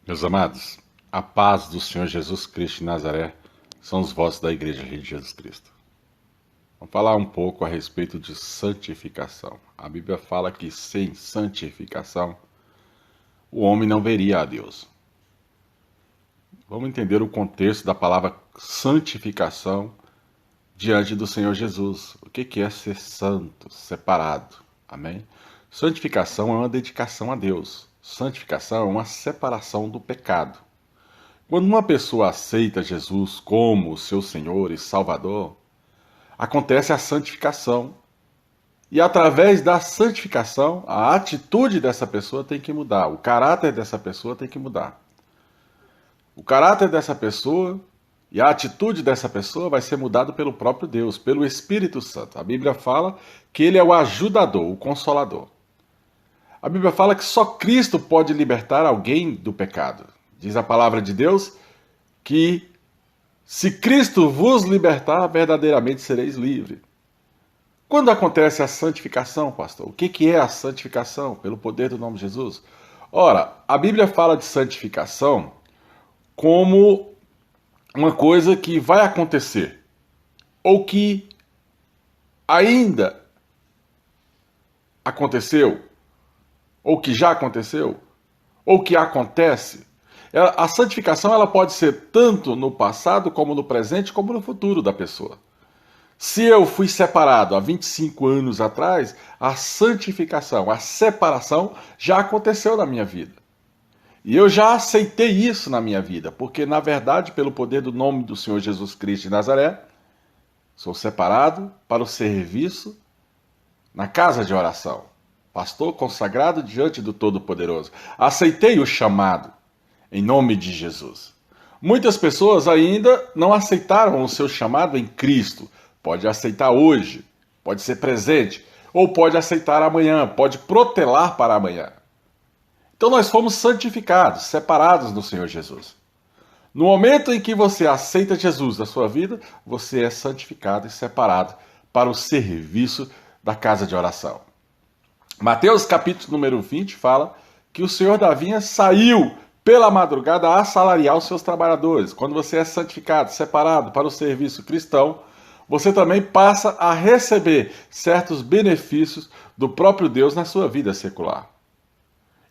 Meus amados, a paz do Senhor Jesus Cristo de Nazaré são os votos da Igreja Rei de Jesus Cristo. Vamos falar um pouco a respeito de santificação. A Bíblia fala que sem santificação o homem não veria a Deus. Vamos entender o contexto da palavra santificação diante do Senhor Jesus. O que é ser santo, separado? Amém? Santificação é uma dedicação a Deus. Santificação é uma separação do pecado. Quando uma pessoa aceita Jesus como seu Senhor e Salvador, acontece a santificação. E através da santificação, a atitude dessa pessoa tem que mudar, o caráter dessa pessoa tem que mudar. O caráter dessa pessoa e a atitude dessa pessoa vai ser mudado pelo próprio Deus, pelo Espírito Santo. A Bíblia fala que ele é o ajudador, o consolador. A Bíblia fala que só Cristo pode libertar alguém do pecado. Diz a palavra de Deus que se Cristo vos libertar, verdadeiramente sereis livres. Quando acontece a santificação, pastor? O que é a santificação? Pelo poder do nome de Jesus? Ora, a Bíblia fala de santificação como uma coisa que vai acontecer, ou que ainda aconteceu, ou que já aconteceu, ou que acontece. A santificação ela pode ser tanto no passado, como no presente, como no futuro da pessoa. Se eu fui separado há 25 anos atrás, a santificação, a separação já aconteceu na minha vida. E eu já aceitei isso na minha vida, porque na verdade, pelo poder do nome do Senhor Jesus Cristo de Nazaré, sou separado para o serviço na casa de oração. Pastor consagrado diante do Todo-Poderoso. Aceitei o chamado em nome de Jesus. Muitas pessoas ainda não aceitaram o seu chamado em Cristo. Pode aceitar hoje, pode ser presente, ou pode aceitar amanhã, pode protelar para amanhã. Então nós fomos santificados, separados no Senhor Jesus. No momento em que você aceita Jesus na sua vida, você é santificado e separado para o serviço da casa de oração. Mateus capítulo número 20 fala que o Senhor da vinha saiu pela madrugada a assalariar os seus trabalhadores. Quando você é santificado, separado para o serviço cristão, você também passa a receber certos benefícios do próprio Deus na sua vida secular.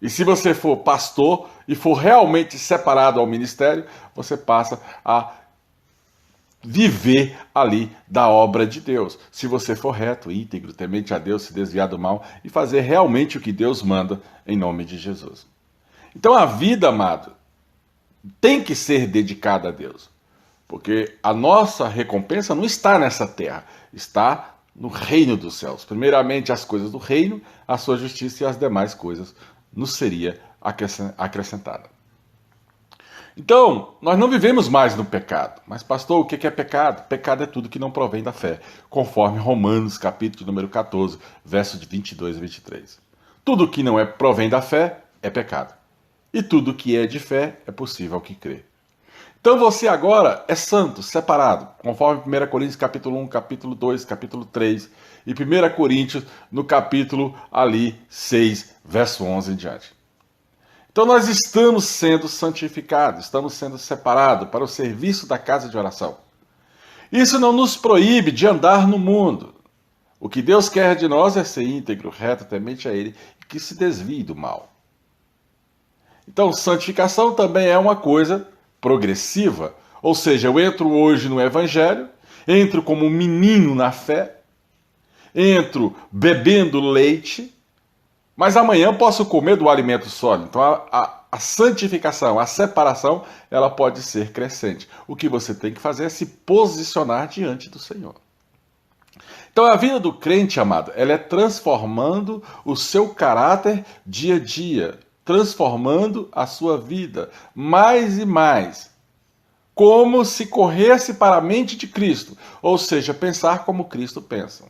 E se você for pastor e for realmente separado ao ministério, você passa a viver ali da obra de Deus. Se você for reto, íntegro, temente a Deus, se desviar do mal e fazer realmente o que Deus manda em nome de Jesus. Então a vida, amado, tem que ser dedicada a Deus. Porque a nossa recompensa não está nessa terra, está no reino dos céus. Primeiramente as coisas do reino, a sua justiça e as demais coisas nos seria acrescentada. Então, nós não vivemos mais no pecado. Mas, pastor, o que é pecado? Pecado é tudo que não provém da fé, conforme Romanos, capítulo número 14, versos de 22 e 23. Tudo que não provém da fé é pecado. E tudo que é de fé é possível ao que crê. Então você agora é santo, separado, conforme 1 Coríntios capítulo 1, capítulo 2, capítulo 3 e 1 Coríntios no capítulo ali 6, verso 11 em diante. Então nós estamos sendo santificados, estamos sendo separados para o serviço da casa de oração. Isso não nos proíbe de andar no mundo. O que Deus quer de nós é ser íntegro, reto, temente a Ele e que se desvie do mal. Então santificação também é uma coisa progressiva, ou seja, eu entro hoje no Evangelho, entro como um menino na fé, entro bebendo leite, mas amanhã posso comer do alimento sólido. Então a santificação, a separação, ela pode ser crescente. O que você tem que fazer é se posicionar diante do Senhor. Então a vida do crente, amado, ela é transformando o seu caráter dia a dia, transformando a sua vida mais e mais, como se corresse para a mente de Cristo, ou seja, pensar como Cristo pensa.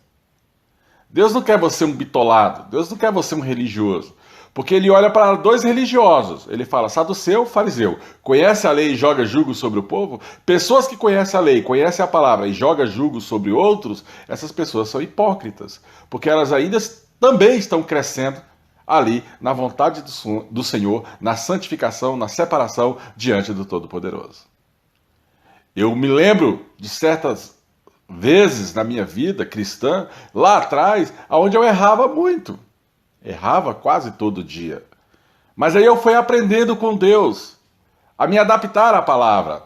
Deus não quer você um bitolado, Deus não quer você um religioso, porque ele olha para dois religiosos, ele fala, saduceu, fariseu, conhece a lei e joga jugo sobre o povo? Pessoas que conhecem a lei, conhecem a palavra e jogam jugo sobre outros, essas pessoas são hipócritas, porque elas ainda também estão crescendo ali na vontade do Senhor, na santificação, na separação diante do Todo-Poderoso. Eu me lembro de certas vezes na minha vida cristã, lá atrás, onde eu errava muito. Errava quase todo dia. Mas aí eu fui aprendendo com Deus a me adaptar à palavra,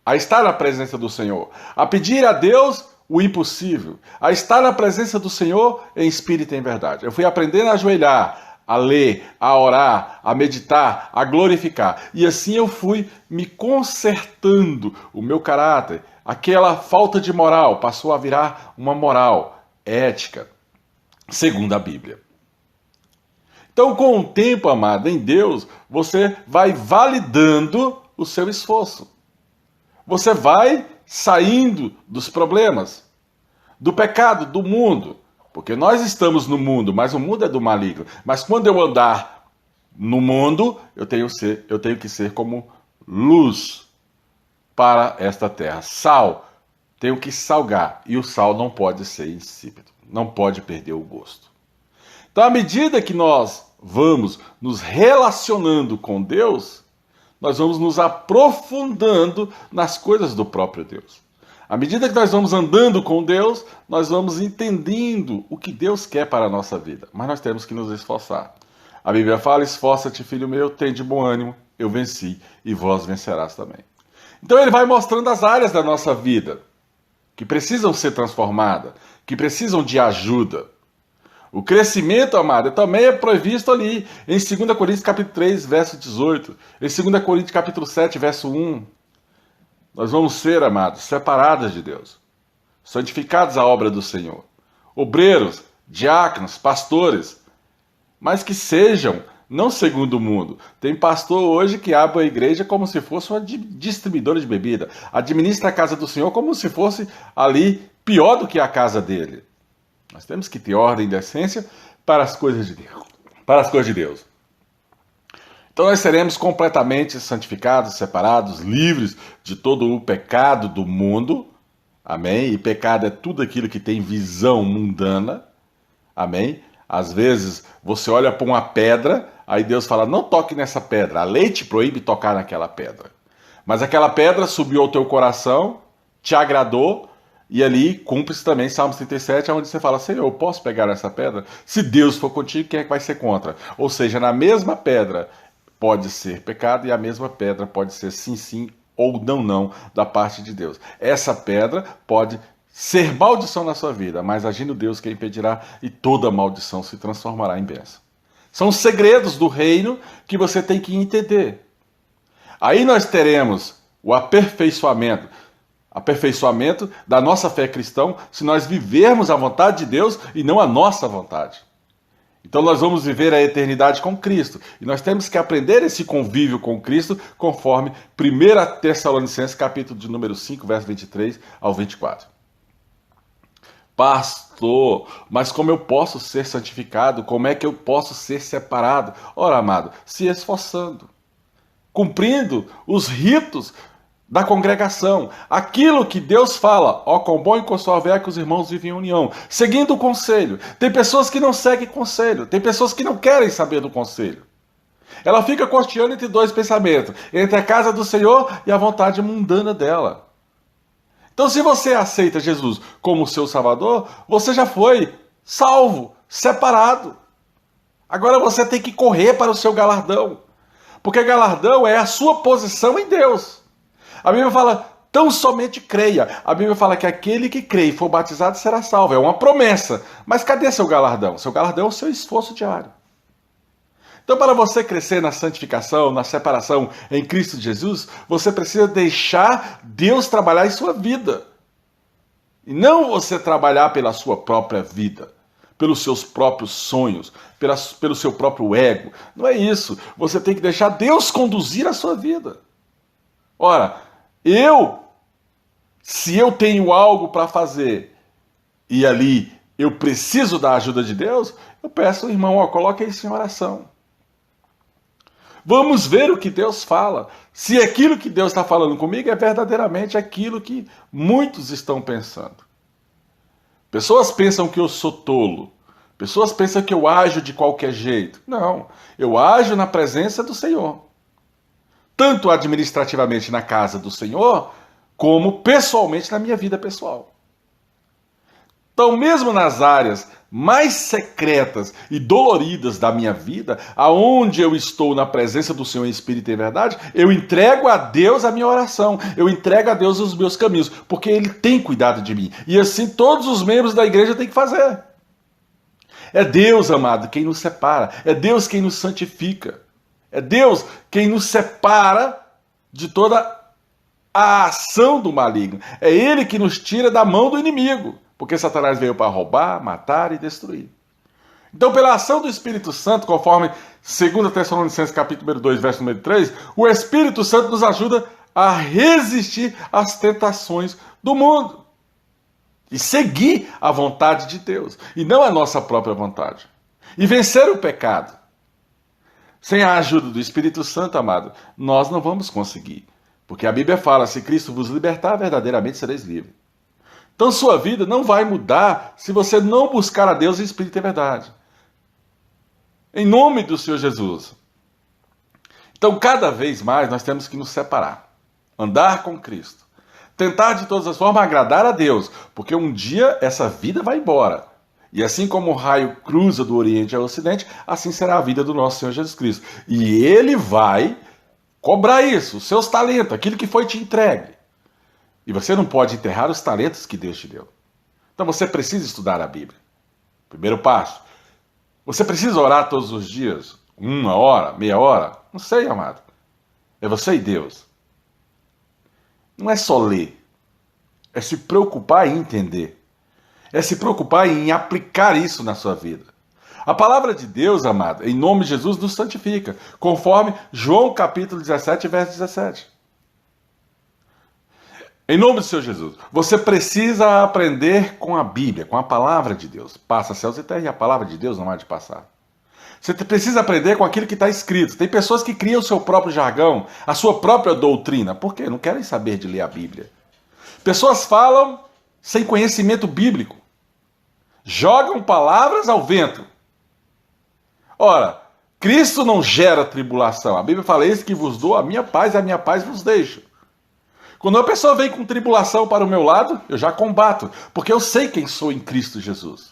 a estar na presença do Senhor, a pedir a Deus o impossível, a estar na presença do Senhor em espírito e em verdade. Eu fui aprendendo a ajoelhar, a ler, a orar, a meditar, a glorificar. E assim eu fui me consertando o meu caráter. Aquela falta de moral passou a virar uma moral ética, segundo a Bíblia. Então, com o tempo, amado, em Deus, você vai validando o seu esforço. Você vai saindo dos problemas, do pecado, do mundo. Porque nós estamos no mundo, mas o mundo é do maligno. Mas quando eu andar no mundo, eu tenho que ser como luz para esta terra. Sal, tenho que salgar. E o sal não pode ser insípido, não pode perder o gosto. Então, à medida que nós vamos nos relacionando com Deus, nós vamos nos aprofundando nas coisas do próprio Deus. À medida que nós vamos andando com Deus, nós vamos entendendo o que Deus quer para a nossa vida. Mas nós temos que nos esforçar. A Bíblia fala: esforça-te, filho meu, tem de bom ânimo, eu venci, e vós vencerás também. Então ele vai mostrando as áreas da nossa vida que precisam ser transformadas, que precisam de ajuda. O crescimento, amado, também é previsto ali em 2 Coríntios capítulo 3, verso 18, em 2 Coríntios capítulo 7, verso 1. Nós vamos ser, amados, separados de Deus, santificados à obra do Senhor, obreiros, diáconos, pastores, mas que sejam não segundo o mundo. Tem pastor hoje que abre a igreja como se fosse uma distribuidora de bebida, administra a casa do Senhor como se fosse ali pior do que a casa dele. Nós temos que ter ordem e decência para as coisas de Deus. Para as coisas de Deus. Então nós seremos completamente santificados, separados, livres de todo o pecado do mundo. Amém? E pecado é tudo aquilo que tem visão mundana. Amém? Às vezes você olha para uma pedra, aí Deus fala: não toque nessa pedra. A lei te proíbe tocar naquela pedra. Mas aquela pedra subiu ao teu coração, te agradou, e ali cumpre-se também Salmos 37, onde você fala: Senhor, eu posso pegar essa pedra? Se Deus for contigo, quem é que vai ser contra? Ou seja, na mesma pedra pode ser pecado e a mesma pedra pode ser sim, sim ou não, não da parte de Deus. Essa pedra pode ser maldição na sua vida, mas agindo Deus quem impedirá, e toda maldição se transformará em bênção. São os segredos do reino que você tem que entender. Aí nós teremos o aperfeiçoamento da nossa fé cristã, se nós vivermos a vontade de Deus e não a nossa vontade. Então nós vamos viver a eternidade com Cristo. E nós temos que aprender esse convívio com Cristo, conforme 1 Tessalonicenses, capítulo de número 5, verso 23 ao 24. Pastor, mas como eu posso ser santificado? Como é que eu posso ser separado? Ora, amado, se esforçando, cumprindo os ritos da congregação, aquilo que Deus fala: ó, quão bom e quão suave é que os irmãos vivem em união, seguindo o conselho. Tem pessoas que não seguem conselho, tem pessoas que não querem saber do conselho. Ela fica costeando entre dois pensamentos, entre a casa do Senhor e a vontade mundana dela. Então, se você aceita Jesus como seu Salvador, você já foi salvo, separado. Agora você tem que correr para o seu galardão, porque galardão é a sua posição em Deus. A Bíblia fala: tão somente creia. A Bíblia fala que aquele que crê e for batizado será salvo. É uma promessa. Mas cadê seu galardão? Seu galardão é o seu esforço diário. Então, para você crescer na santificação, na separação em Cristo Jesus, você precisa deixar Deus trabalhar em sua vida. E não você trabalhar pela sua própria vida, pelos seus próprios sonhos, pelo seu próprio ego. Não é isso. Você tem que deixar Deus conduzir a sua vida. Ora, se eu tenho algo para fazer e ali eu preciso da ajuda de Deus, eu peço ao irmão: ó, coloque isso em oração. Vamos ver o que Deus fala. Se aquilo que Deus está falando comigo é verdadeiramente aquilo que muitos estão pensando. Pessoas pensam que eu sou tolo. Pessoas pensam que eu ajo de qualquer jeito. Não, eu ajo na presença do Senhor. Tanto administrativamente na casa do Senhor, como pessoalmente na minha vida pessoal. Então, mesmo nas áreas mais secretas e doloridas da minha vida, aonde eu estou na presença do Senhor em Espírito e verdade, eu entrego a Deus a minha oração, eu entrego a Deus os meus caminhos, porque Ele tem cuidado de mim. E assim todos os membros da igreja têm que fazer. É Deus, amado, quem nos separa, é Deus quem nos santifica, é Deus quem nos separa de toda a ação do maligno, é Ele que nos tira da mão do inimigo. Porque Satanás veio para roubar, matar e destruir. Então, pela ação do Espírito Santo, conforme 2 Tessalonicenses capítulo 2, verso número 3, o Espírito Santo nos ajuda a resistir às tentações do mundo. E seguir a vontade de Deus, e não a nossa própria vontade. E vencer o pecado. Sem a ajuda do Espírito Santo, amado, nós não vamos conseguir. Porque a Bíblia fala, se Cristo vos libertar, verdadeiramente sereis livres. Então sua vida não vai mudar se você não buscar a Deus em espírito e verdade. Em nome do Senhor Jesus. Então cada vez mais nós temos que nos separar. Andar com Cristo. Tentar de todas as formas agradar a Deus. Porque um dia essa vida vai embora. E assim como o raio cruza do Oriente ao Ocidente, assim será a vida do nosso Senhor Jesus Cristo. E Ele vai cobrar isso, os seus talentos, aquilo que foi te entregue. E você não pode enterrar os talentos que Deus te deu. Então você precisa estudar a Bíblia. Primeiro passo. Você precisa orar todos os dias? 1 hora, meia hora? Não sei, amado. É você e Deus. Não é só ler. É se preocupar em entender. É se preocupar em aplicar isso na sua vida. A palavra de Deus, amado, em nome de Jesus, nos santifica. Conforme João capítulo 17, verso 17. Em nome do Senhor Jesus, você precisa aprender com a Bíblia, com a palavra de Deus. Passa céus e terra e a palavra de Deus não há de passar. Você precisa aprender com aquilo que está escrito. Tem pessoas que criam o seu próprio jargão, a sua própria doutrina. Por quê? Não querem saber de ler a Bíblia. Pessoas falam sem conhecimento bíblico. Jogam palavras ao vento. Ora, Cristo não gera tribulação. A Bíblia fala, eis que vos dou a minha paz e a minha paz vos deixo. Quando uma pessoa vem com tribulação para o meu lado, eu já combato, porque eu sei quem sou em Cristo Jesus.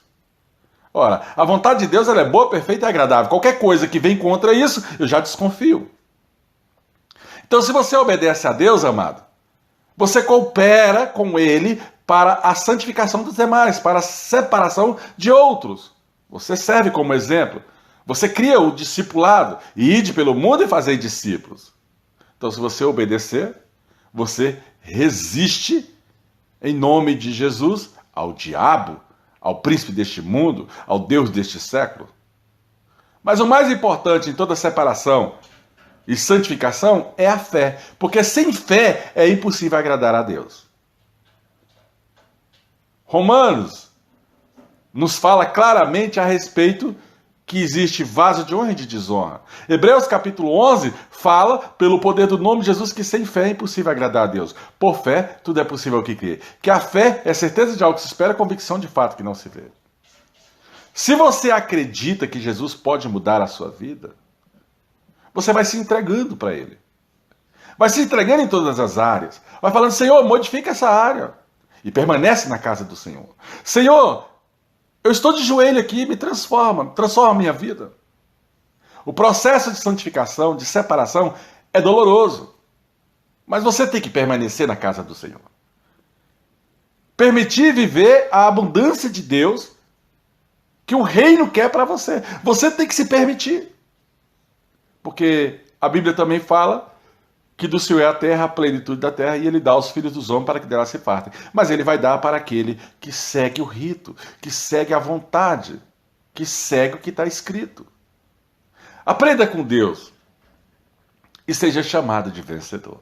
Ora, a vontade de Deus ela é boa, perfeita e agradável. Qualquer coisa que vem contra isso, eu já desconfio. Então, se você obedece a Deus, amado, você coopera com Ele para a santificação dos demais, para a separação de outros. Você serve como exemplo. Você cria o discipulado e ide pelo mundo e fazei discípulos. Então, se você obedecer, você resiste, em nome de Jesus, ao diabo, ao príncipe deste mundo, ao Deus deste século. Mas o mais importante em toda separação e santificação é a fé, porque sem fé é impossível agradar a Deus. Romanos nos fala claramente a respeito que existe vaso de honra e de desonra. Hebreus capítulo 11 fala, pelo poder do nome de Jesus, que sem fé é impossível agradar a Deus. Por fé, tudo é possível ao que crê. Que a fé é certeza de algo que se espera, convicção de fato que não se vê. Se você acredita que Jesus pode mudar a sua vida, você vai se entregando para Ele. Vai se entregando em todas as áreas. Vai falando, Senhor, modifica essa área. E permanece na casa do Senhor. Senhor, eu estou de joelho aqui, me transforma a minha vida. O processo de santificação, de separação, é doloroso. Mas você tem que permanecer na casa do Senhor. Permitir viver a abundância de Deus que o reino quer para você. Você tem que se permitir. Porque a Bíblia também fala que do Senhor é a terra, a plenitude da terra, e Ele dá aos filhos dos homens para que dela se fartem. Mas Ele vai dar para aquele que segue o rito, que segue a vontade, que segue o que está escrito. Aprenda com Deus e seja chamado de vencedor.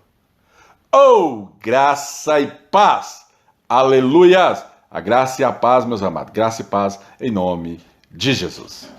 Oh, graça e paz! Aleluias! A graça e a paz, meus amados. Graça e paz em nome de Jesus.